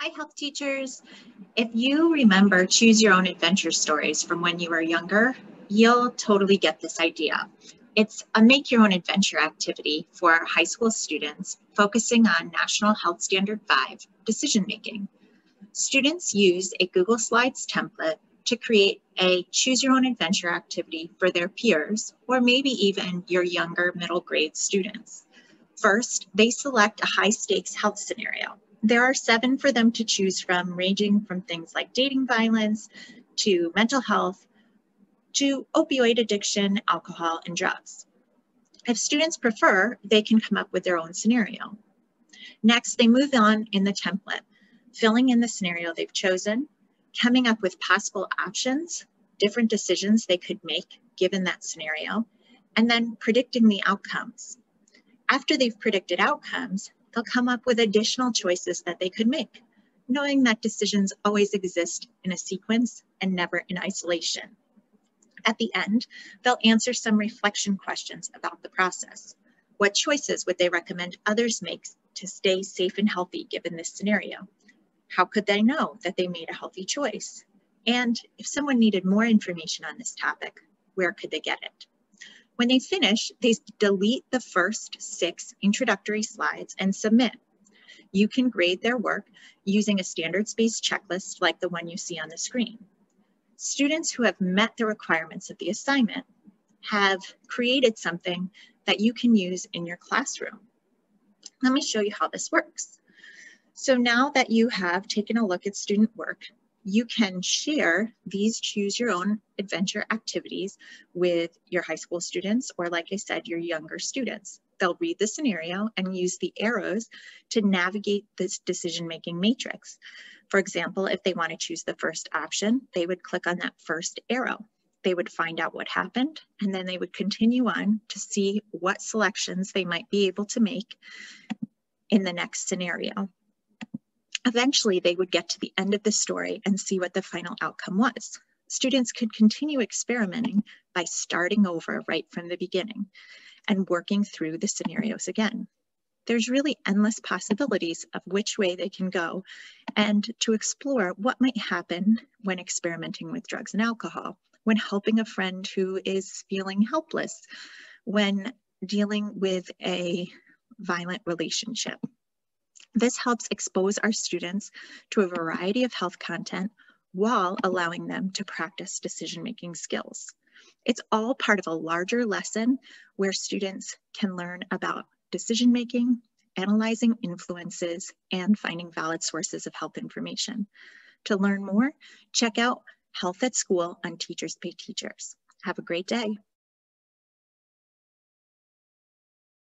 Hi, health teachers. If you remember choose your own adventure stories from when you were younger, you'll totally get this idea. It's a make your own adventure activity for high school students focusing on National Health Standard 5 decision making. Students use a Google Slides template to create a choose your own adventure activity for their peers, or maybe even your younger middle grade students. First, they select a high stakes health scenario. There are 7 for them to choose from, ranging from things like dating violence to mental health to opioid addiction, alcohol, and drugs. If students prefer, they can come up with their own scenario. Next, they move on in the template, filling in the scenario they've chosen, coming up with possible options, different decisions they could make given that scenario, and then predicting the outcomes. After they've predicted outcomes, they'll come up with additional choices that they could make, knowing that decisions always exist in a sequence and never in isolation. At the end, they'll answer some reflection questions about the process. What choices would they recommend others make to stay safe and healthy given this scenario? How could they know that they made a healthy choice? And if someone needed more information on this topic, where could they get it? When they finish, they delete the first 6 introductory slides and submit. You can grade their work using a standards-based checklist like the one you see on the screen. Students who have met the requirements of the assignment have created something that you can use in your classroom. Let me show you how this works. So now that you have taken a look at student work, you can share these choose your own adventure activities with your high school students, or like I said, your younger students. They'll read the scenario and use the arrows to navigate this decision-making matrix. For example, if they want to choose the first option, they would click on that first arrow. They would find out what happened, and then they would continue on to see what selections they might be able to make in the next scenario. Eventually, they would get to the end of the story and see what the final outcome was. Students could continue experimenting by starting over right from the beginning and working through the scenarios again. There's really endless possibilities of which way they can go and to explore what might happen when experimenting with drugs and alcohol, when helping a friend who is feeling helpless, when dealing with a violent relationship. This helps expose our students to a variety of health content while allowing them to practice decision-making skills. It's all part of a larger lesson where students can learn about decision-making, analyzing influences, and finding valid sources of health information. To learn more, check out Health at School on Teachers Pay Teachers. Have a great day.